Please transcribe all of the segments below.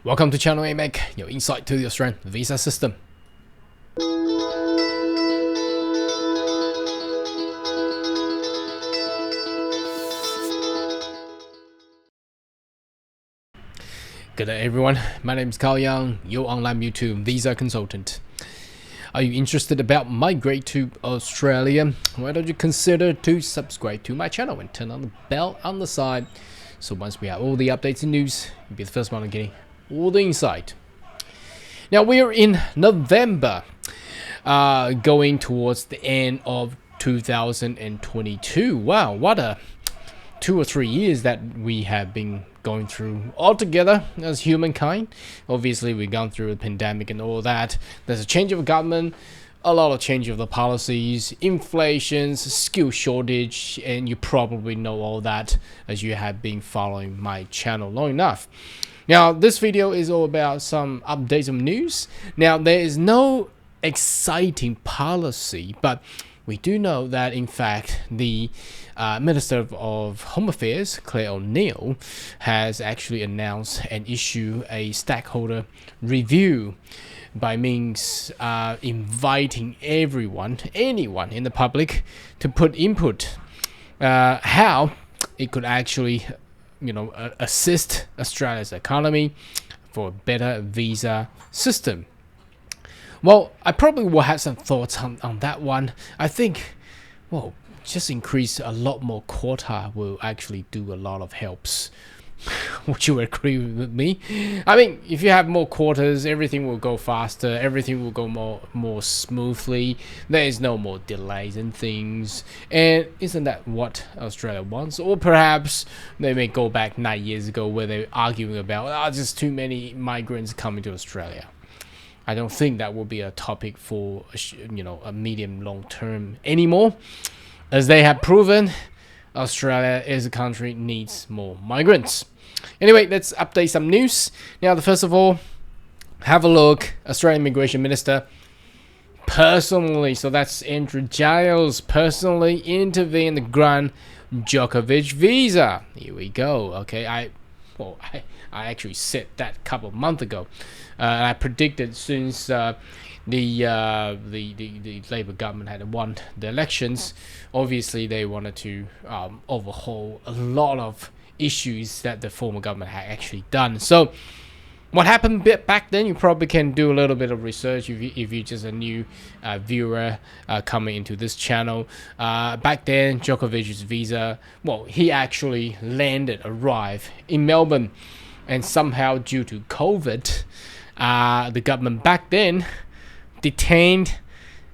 Welcome to Channel AMEC, your insight to the Australian visa system. Good day everyone, my name is Carl Young, your online YouTube visa consultant. Are you interested about migrate to Australia? Why don't you consider to subscribe to my channel and turn on the bell on the side, so once we have all the updates and news, you'll be the first one getting all the insight. Now we are in November, going towards the end of 2022. Wow, what a 2 or 3 years that we have been going through all together as humankind. Obviously, we've gone through a pandemic and all that. There's a change of government, a lot of change of the policies, inflation, skill shortage, and you probably know all that as you have been following my channel long enough. Now, this video is all about some updates of news. Now, there is no exciting policy, but we do know that, in fact, the Minister of Home Affairs, Claire O'Neill, has actually announced and issued a stakeholder review by means inviting anyone in the public to put input how it could actually assist Australia's economy for a better visa system. Well, I probably will have some thoughts on that one. I think, well, just increase a lot more quota will actually do a lot of helps. Would you agree with me? I mean, if you have more quotas, everything will go faster, everything will go more smoothly. There is no more delays and things. And isn't that what Australia wants? Or perhaps they may go back 9 years ago where they're arguing about just too many migrants coming to Australia. I don't think that will be a topic for a medium long term anymore, as they have proven Australia as a country needs more migrants. Anyway, let's update some news. Now, first of all, have a look. Australian Immigration Minister personally, so that's Andrew Giles, personally intervened to grant Djokovic visa. Here we go. Okay, I actually said that a couple of months ago. I predicted since the Labour government had won the elections, obviously they wanted to overhaul a lot of issues that the former government had actually done. So what happened back then, you probably can do a little bit of research if you're just a new viewer coming into this channel. Back then, Djokovic's visa, well, he actually arrived in Melbourne, and somehow due to COVID, the government back then detained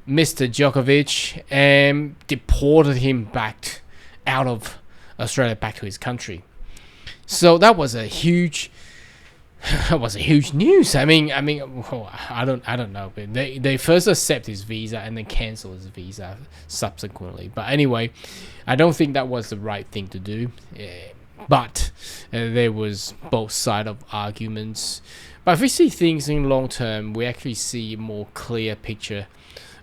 Mr. Djokovic and deported him back out of Australia, back to his country. So that was a huge news. I mean, I don't know. But they first accept his visa and then cancel his visa subsequently. But anyway, I don't think that was the right thing to do. But there was both sides of arguments. But if we see things in long term, we actually see a more clear picture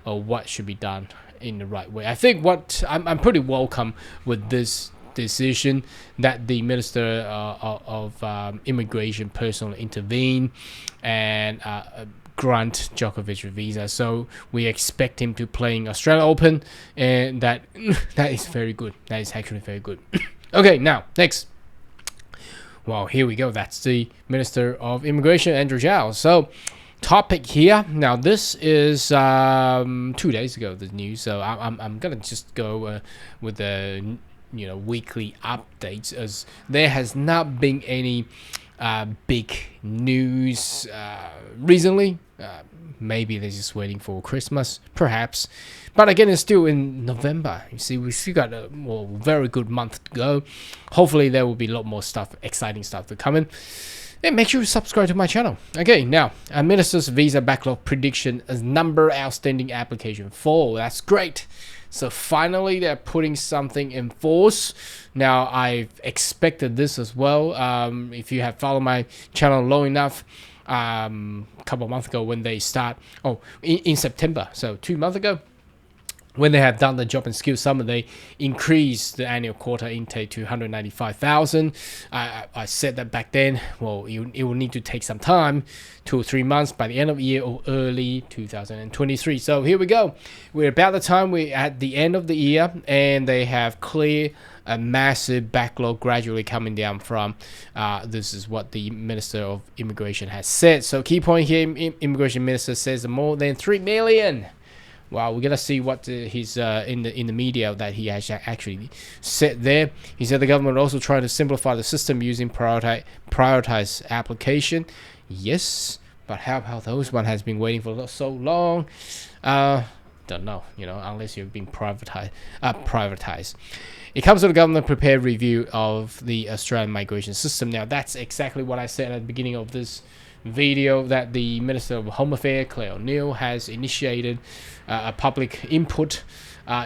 of what should be done in the right way. I think what I'm pretty welcome with this decision that the Minister of Immigration personally intervene and grant Djokovic a visa. So we expect him to play in Australia Open, and that is very good. That is actually very good. Okay, now next. Well, here we go. That's the Minister of Immigration, Andrew Giles. So, topic here. Now, this is 2 days ago, the news. So, I'm gonna just go with the weekly updates, as there has not been any big news recently. Maybe they're just waiting for Christmas, perhaps. But again, it's still in November. You see, we still got a very good month to go. Hopefully, there will be a lot more exciting stuff to come in. And make sure you subscribe to my channel. Okay, now, Minister's visa backlog prediction as number outstanding application fall. That's great. So finally, they're putting something in force. Now, I've expected this as well. If you have followed my channel long enough, a couple of months ago when they start, in September, so 2 months ago, when they have done the job and skill summit, they increase the annual quota intake to 195,000. I said that back then. Well, it will need to take some time, 2 or 3 months by the end of the year or early 2023. So here we go. We're about the time we're at the end of the year, and they have cleared a massive backlog gradually coming down from. This is what the Minister of Immigration has said. So key point here, Immigration Minister says more than 3 million. Wow, we're gonna see what he's in the media that he has actually said there. He said the government also trying to simplify the system using prioritize application. Yes, but how about those one has been waiting for so long? Don't know, unless you've been privatized. It comes to the government prepared review of the Australian migration system. Now that's exactly what I said at the beginning of this video, that the Minister of Home Affairs Claire O'Neill has initiated a public input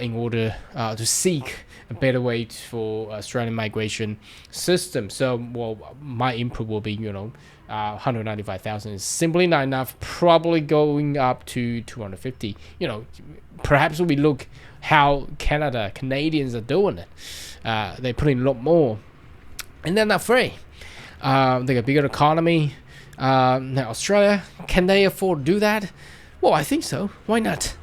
in order to seek a better way for Australian migration system. So, well, my input will be, 195,000 is simply not enough. Probably going up to 250. Perhaps we look how Canadians are doing it. They put in a lot more, and they're not free. They got bigger economy. Now Australia, can they afford to do that? Well, I think so. Why not?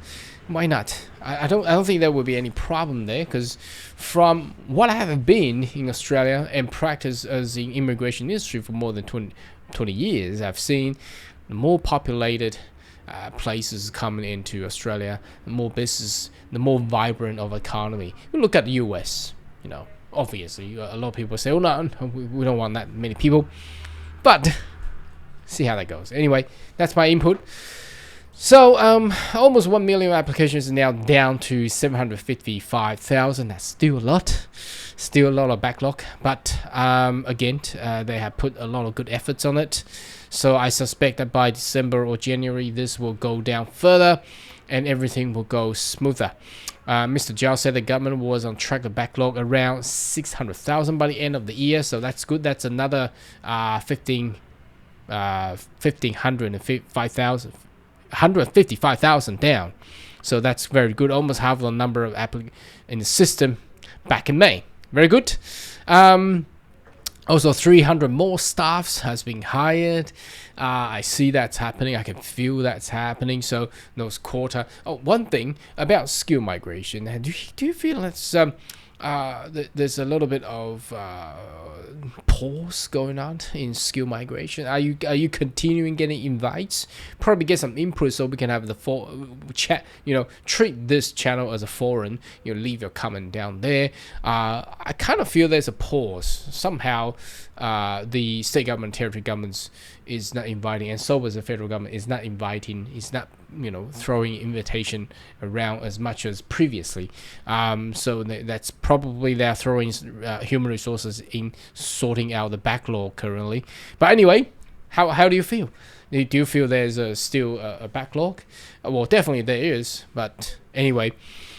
I don't think there would be any problem there, because from what I have been in Australia and practiced as in immigration industry for more than 20 years, I've seen the more populated places coming into Australia, the more business, the more vibrant of economy. You look at the US, obviously a lot of people say, oh no, we don't want that many people, but see how that goes. Anyway, that's my input. So almost 1 million applications are now down to 755,000. That's still a lot of backlog, but again, they have put a lot of good efforts on it. So I suspect that by December or January this will go down further and everything will go smoother. Mr. Zhao said the government was on track to backlog around 600,000 by the end of the year, so that's good. That's another 155,000 down, so that's very good. Almost half the number of applicants in the system back in May. Very good. Also 300 more staffs has been hired. I see that's happening. I can feel that's happening. So those quota. Oh, one thing about skill migration. Do you feel that's there's a little bit of pause going on in skill migration? Are you continuing getting invites? Probably get some input so we can have the chat. Treat this channel as a forum. Leave your comment down there. I kind of feel there's a pause somehow. The state government, territory governments is not inviting, and so is the federal government is not inviting. It's not throwing invitation around as much as previously. So that's probably they're throwing human resources in sorting out the backlog currently. But anyway, how do you feel? Do you feel there's still a backlog? Well, definitely there is. But anyway,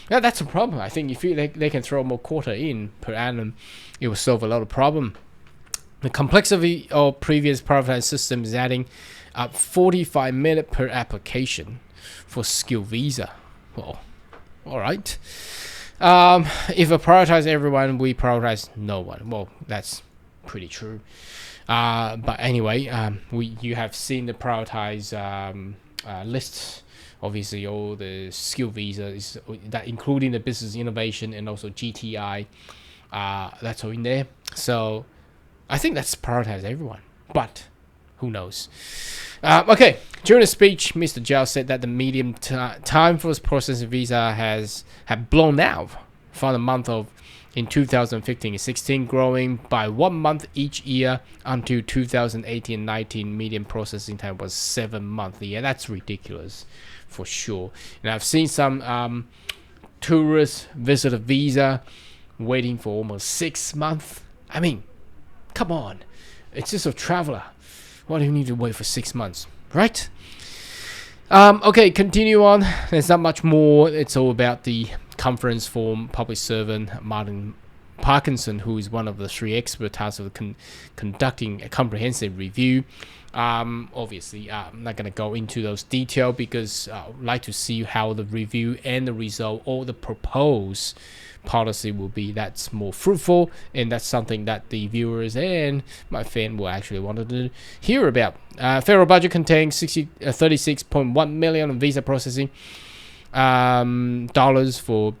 that's a problem. I think if they can throw more quota in per annum, it will solve a lot of problem. The complexity of previous privatized systems is adding up 45 minutes per application for skill visa. Well, all right. If we prioritize everyone, we prioritize no one. Well, that's pretty true. But anyway, you have seen the prioritized lists. Obviously, all the skill visas, that including the business innovation and also GTI, that's all in there. So I think that's prioritized everyone, but who knows? Okay, during the speech, Mr. Zhao said that the medium time for processing visa have blown out for the month of in 2015 and 16, growing by 1 month each year until 2018 and 19. Median processing time was 7 months. Yeah, that's ridiculous for sure. And I've seen some tourist visitor visa waiting for almost 6 months. I mean, come on, it's just a traveler. Why do you need to wait for 6 months, right? Okay, continue on. There's not much more. It's all about the conference for public servant Martin Parkinson, who is one of the 3 experts tasked with conducting a comprehensive review. Obviously, I'm not going to go into those details because I'd like to see how the review and the result or the proposed policy will be that's more fruitful, and that's something that the viewers and my fan will actually want to hear about. Federal budget contains 36.1 million of visa processing dollars for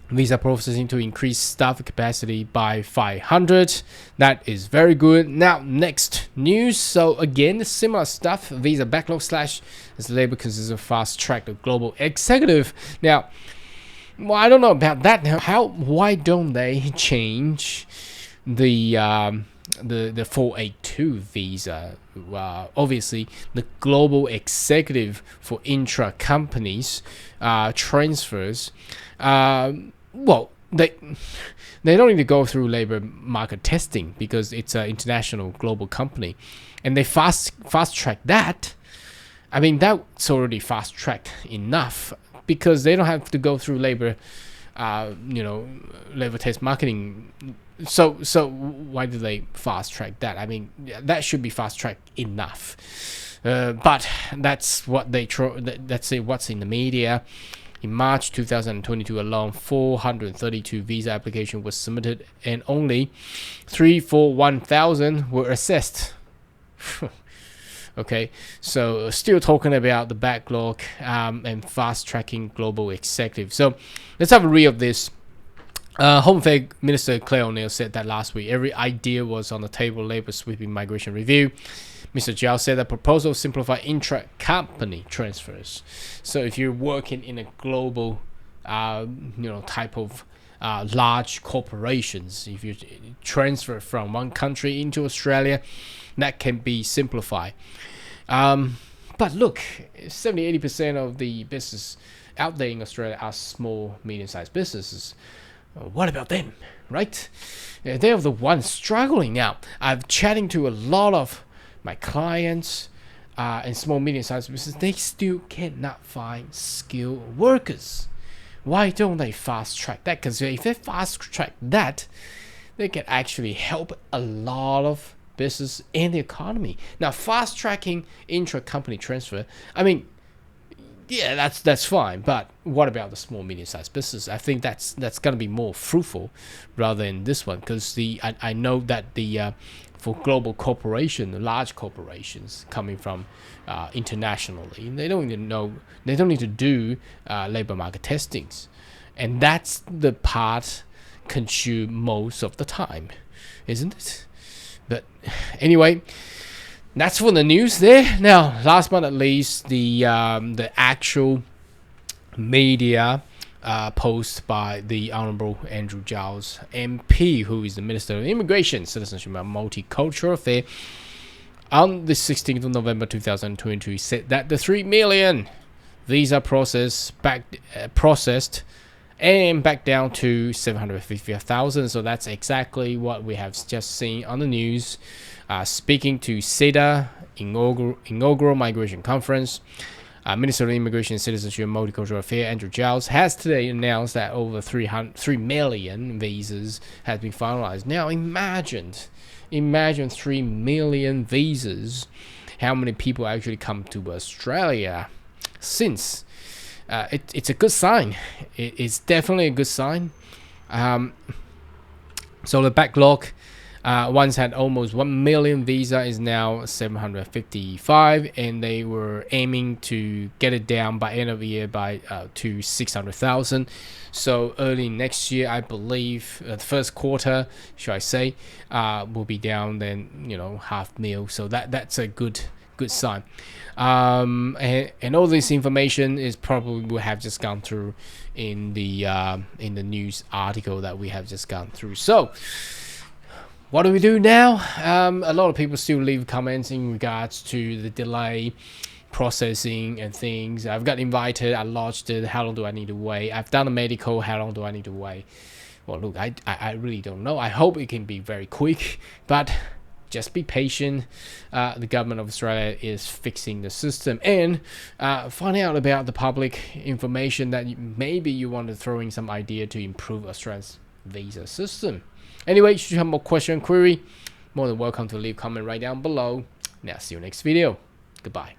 visa processing to increase staff capacity by 500. That is very good. Now, next news. So again, similar stuff. Visa backlog slash as labor consists of fast track the global executive. Now, well, I don't know about that. Now, why don't they change the 482 visa? Obviously, the global executive for intra companies transfers. Well, they don't need to go through labor market testing because it's an international global company, and they fast track that. I mean, that's already fast tracked enough because they don't have to go through labor test marketing. So why do they fast track that? I mean, that should be fast tracked enough. But that's what that's what's in the media. In March 2022 alone, 432 visa applications were submitted and only 341,000 were assessed. Okay, so still talking about the backlog and fast-tracking global executive. So let's have a read of this. Home Affairs Minister Claire O'Neill said that last week every idea was on the table. Labour sweeping migration review. Mr. Zhao said that proposal simplify intra-company transfers. So if you're working in a global, type of large corporations, if you transfer from one country into Australia, that can be simplified. But look, 70-80% of the business out there in Australia are small, medium-sized businesses. What about them, right? They're the ones struggling now. I'm chatting to a lot of my clients and small, medium-sized businesses. They still cannot find skilled workers. Why don't they fast-track that? Because if they fast-track that, they can actually help a lot of business and the economy. Now, fast-tracking intra-company transfer, I mean, yeah, that's fine. But what about the small, medium-sized business? I think that's going to be more fruitful rather than this one, because I know that for global corporation, the large corporations coming from internationally, they don't need to do labor market testings, and that's the part consumed most of the time, isn't it? But anyway, that's for the news there. Now, last but not least, the actual media post by the Honourable Andrew Giles, MP, who is the Minister of Immigration, Citizenship and Multicultural Affairs, on the 16th of November 2022, he said that the 3 million visa processed and back down to 750,000. So that's exactly what we have just seen on the news. Speaking to CEDA inaugural migration conference, Minister of Immigration, Citizenship and Multicultural Affairs Andrew Giles has today announced that over 3 million visas have been finalized. Now imagine 3 million visas. How many people actually come to Australia since? It's a good sign. It's definitely a good sign. So the backlog once had almost 1 million visa, is now 755, and they were aiming to get it down by end of the year by to 600,000. So early next year, I believe the first quarter, should I say, will be down then 500,000. So that's a good sign. And all this information is probably will have just gone through in the news article that we have just gone through. So what do we do now? A lot of people still leave comments in regards to the delay processing and things. I've got invited, I lodged it, how long do I need to wait? I've done a medical, how long do I need to wait? Well, look, I really don't know. I hope it can be very quick, but just be patient. The government of Australia is fixing the system and finding out about the public information that maybe you want to throw in some idea to improve Australia's visa system. Anyway, should you have more question or query, more than welcome to leave comment right down below. Now, see you next video. Goodbye.